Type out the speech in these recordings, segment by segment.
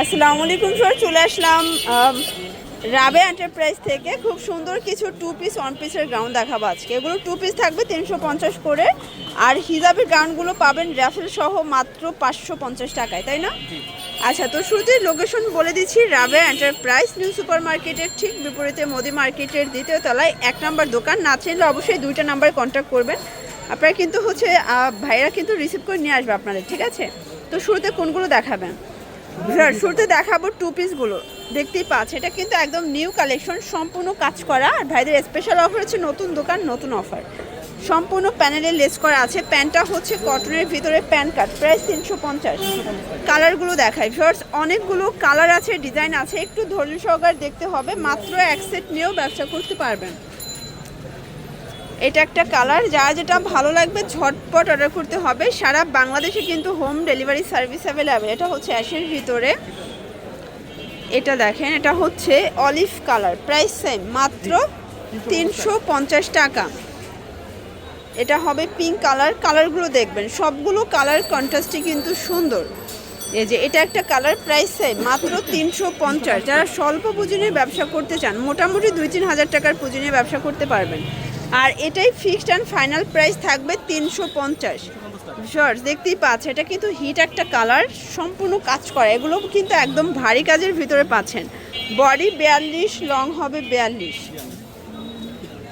আসসালামু আলাইকুম স্যার, চলে আসলাম রাবে এন্টারপ্রাইজ থেকে। খুব সুন্দর কিছু টু পিস ওয়ান পিসের গাউন দেখাবো আজকে। এগুলো টু পিস থাকবে 350 করে, আর হিজাবের গাউনগুলো পাবেন র্যাফেল সহ মাত্র 550 টাকায়, তাই না? আচ্ছা, তো শুরুতে লোকেশন বলে দিচ্ছি। রাবে এন্টারপ্রাইজ নিউ সুপার মার্কেটের ঠিক বিপরীতে মোদি মার্কেটের দ্বিতীয় তলায় 1 নম্বর দোকান। না চিনলে অবশ্যই 2টা নাম্বারে কন্ট্যাক্ট করবেন। আপনারা কিন্তু ভাইরা কিন্তু রিসিভ করে নিয়ে আসবে আপনাদের, ঠিক আছে? তো শুরুতে কোনগুলো দেখাবেন? শুরুতে দেখাবো টু পিসগুলো। দেখতেই পাচ্ছ, এটা কিন্তু একদম নিউ কালেকশন, সম্পূর্ণ কাজ করা। আর ভাইদের স্পেশাল অফার হচ্ছে নতুন দোকান নতুন অফার। সম্পূর্ণ প্যানেলে লেস করা আছে। প্যান্টটা হচ্ছে কটনের ভিতরে প্যান্ট কাট, প্রাইস 350। কালারগুলো দেখাই ভিউয়ার্স, অনেকগুলো কালার আছে, ডিজাইন আছে, একটু ধৈর্য সহকারে দেখতে হবে। মাত্র এক সেট নিয়েও ব্যবসা করতে পারবেন। এটা একটা কালার, যা যেটা ভালো লাগবে ঝটপট অর্ডার করতে হবে। সারা বাংলাদেশে কিন্তু হোম ডেলিভারি সার্ভিস অ্যাভেলেবেল। এটা হচ্ছে অ্যাশের ভিতরে। এটা দেখেন, এটা হচ্ছে অলিভ কালার, প্রাইস সেম, মাত্র 350 টাকা। এটা হবে পিঙ্ক কালার। কালারগুলো দেখবেন, সবগুলো কালার কন্ট্রাস্টই কিন্তু সুন্দর। এই যে এটা একটা কালার, প্রাইস সেম, মাত্র 350। যারা স্বল্প পুঁজি নিয়ে ব্যবসা করতে চান, মোটামুটি 2-3 হাজার টাকার পুঁজি নিয়ে ব্যবসা করতে পারবেন। আর এটাই ফিক্সড অ্যান্ড ফাইনাল প্রাইস থাকবে 350। শর্টস দেখতেই পাচ্ছে, এটা কিন্তু হিট একটা কালার, সম্পূর্ণ কাজ করা। এগুলো কিন্তু একদম ভারী কাজের ভিতরে পাচ্ছেন। বডি 42, লং হবে 42।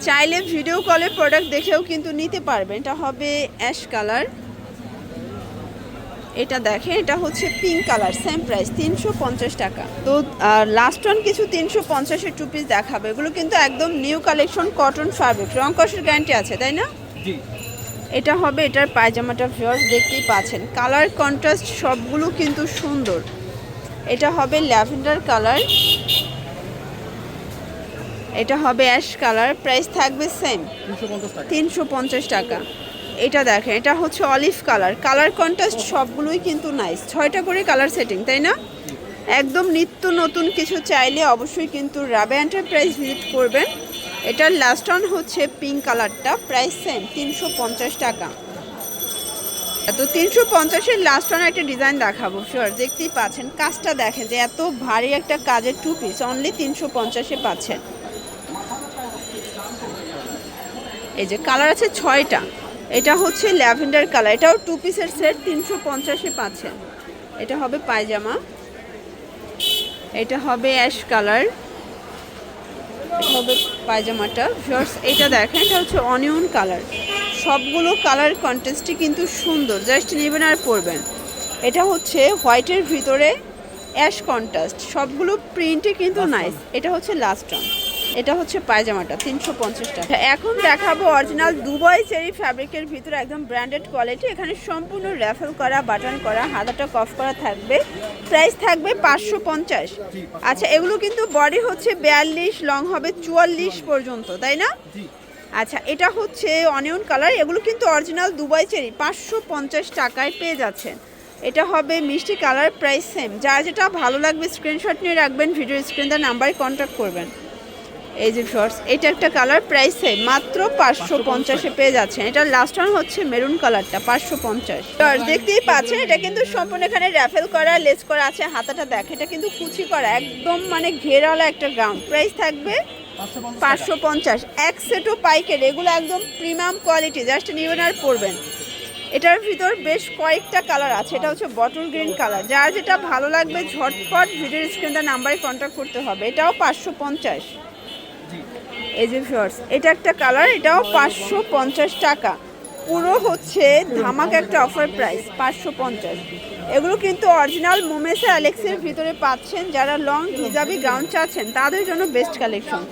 চাইলে ভিডিও কলে প্রোডাক্ট দেখেও কিন্তু নিতে পারবেন। এটা হবে অ্যাশ কালার। এটা দেখেন, এটা হচ্ছে পিঙ্ক কালার, সেম প্রাইস 350 টাকা। তো লাস্ট ওয়ান কিছু 350-এর টু পিস দেখাবে। এগুলো কিন্তু একদম নিউ কালেকশন, কটন ফ্যাব্রিক, রং কষের গ্যারান্টি আছে, তাই না? এটা হবে এটার পায়জামাটা ভিউয়ার্স, দেখতেই পাচ্ছেন কালার কন্ট্রাস্ট সবগুলো কিন্তু সুন্দর। এটা হবে ল্যাভেন্ডার কালার। এটা হবে অ্যাশ কালার, প্রাইস থাকবে সেম 350 টাকা। এটা দেখেন, এটা হচ্ছে অলিভ কালার। কালার কন্ট্রাস্ট সবগুলোই কিন্তু নাইস। 6টা করে কালার সেটিং, তাই না? একদম নিত্য নতুন কিছু চাইলে অবশ্যই কিন্তু রাবে এন্টারপ্রাইজ ভিজিট করবেন। এটার লাস্ট অন হচ্ছে পিঙ্ক কালারটা, প্রাইস সেম 350 টাকা। তো 350-এর লাস্ট অন একটা ডিজাইন দেখাবো শিওর। দেখতেই পাচ্ছেন কাজটা দেখেন, যে এত ভারী একটা কাজের টু পিস অনলি 350-এ পাচ্ছেন। এই যে কালার আছে 6টা। এটা হচ্ছে ল্যাভেন্ডার কালার, এটাও টু পিসের সেট, 350-এ পাচ্ছেন। এটা হবে পায়জামা। এটা হবে অ্যাশ কালার, এটা হবে পায়জামাটা ভিউয়ার্স। এটা দেখেন, এটা হচ্ছে অনিয়ন কালার। সবগুলো কালার কন্ট্রাস্টই কিন্তু সুন্দর, জাস্ট নেবেন আর পরবেন। এটা হচ্ছে হোয়াইটের ভিতরে অ্যাশ কন্ট্রাস্ট, সবগুলো প্রিন্টে কিন্তু নাইস। এটা হচ্ছে লাস্ট ওয়ান। এটা হচ্ছে পায়জামাটা 350 টাকা। এখন দেখাবো অরিজিনাল দুবাই চেরি ফ্যাব্রিকের ভিতরে একদম ব্র্যান্ডেড কোয়ালিটি। এখানে সম্পূর্ণ র্যাফেল করা, বাটন করা, হাতাটা কফ করা থাকবে। প্রাইস থাকবে 550। আচ্ছা, এগুলো কিন্তু বডি হচ্ছে 42, লং হবে 44 পর্যন্ত, তাই না? আচ্ছা, এটা হচ্ছে অনিয়ন কালার। এগুলো কিন্তু অরিজিনাল দুবাই চেরি, 550 টাকায় পেয়ে যাচ্ছেন। এটা হবে মিষ্টি কালার, প্রাইস সেম। যার যেটা ভালো লাগবে স্ক্রিনশট নিয়ে রাখবেন, ভিডিও স্ক্রিনে নাম্বারে কন্ট্যাক্ট করবেন। এই যে শর্টস, এটা একটা কালার, প্রাইস সেম, মাত্র 550-এ পেয়ে যাচ্ছেন। এটা লাস্ট ওয়ান হচ্ছে মেরুন কালারটা, 550। দেখতেই পাচ্ছেন, এটা কিন্তু সম্পূর্ণ এখানে র্যাফেল করা, লেস করা আছে। হাতাটা দেখে, এটা কিন্তু কুচি করা, একদম মানে ঘেরাওয়ালা একটা গাউন। প্রাইস থাকবে 550। এক সেটও পাইকারি, এগুলো একদম প্রিমিয়াম কোয়ালিটি, জাস্ট নেবেন আর পরবেন। এটার ভিতর বেশ কয়েকটা কালার আছে। এটা হচ্ছে বটল গ্রিন কালার। যার যেটা ভালো লাগবে ঝটপট ভিডিও স্ক্রিনে নাম্বারে কন্ট্যাক্ট করতে হবে। এটাও 550। এই যে শর্টস, এটা একটা কালার, এটাও 550 টাকা। পুরো হচ্ছে ধামাকা একটা অফার প্রাইস, 550। এগুলো কিন্তু অরিজিনাল মোমেসা অ্যালেক্সের ভিতরে পাচ্ছেন। যারা লং হিজাবি গাউন চাচ্ছেন তাদের জন্য বেস্ট কালেকশন,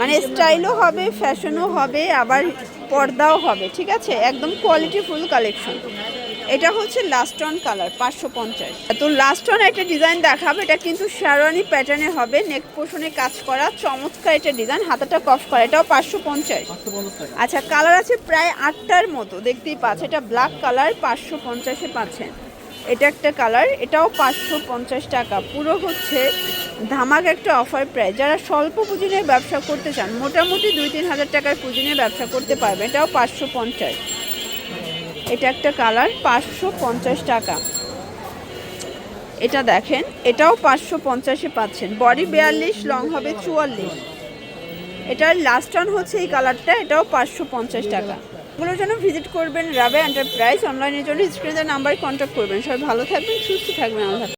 মানে স্টাইলও হবে, ফ্যাশনও হবে, আবার পর্দাও হবে, ঠিক আছে? একদম কোয়ালিটি ফুল কালেকশন। এটা হচ্ছে লাস্ট অন কালার, 550। তো লাস্ট অন একটা ডিজাইন দেখাবো। এটা কিন্তু শেরওয়ানি প্যাটার্নে হবে, নেক পোর্শনে কাজ করা, চমৎকার এটা ডিজাইন, হাতাটা কফ করা। এটাও 550। আচ্ছা, কালার আছে প্রায় 8টার মতো, দেখতেই পাচ্ছেন। এটা ব্ল্যাক কালার, 550-এ পাচ্ছেন। এটা একটা কালার, এটাও 550 টাকা। পুরো হচ্ছে ধামাক একটা অফার প্রাইস। যারা স্বল্প পুঁজি নিয়ে ব্যবসা করতে চান, মোটামুটি 2-3 হাজার টাকার পুঁজি নিয়ে ব্যবসা করতে পারবে। এটাও 550। এটা একটা কালার, 550 টাকা। এটা দেখেন, এটাও 550-এ পাচ্ছেন। বডি 42, লং হবে 44। এটার লাস্ট টার্ন হচ্ছে এই কালারটা, এটাও 550 টাকা। এগুলোর জন্য ভিজিট করবেন রাবে এন্টারপ্রাইজ। অনলাইনের জন্য স্ক্রিনের নাম্বারে কন্ট্যাক্ট করবেন। সবাই ভালো থাকবেন, সুস্থ থাকবেন, আল্লাহ হাফেজ।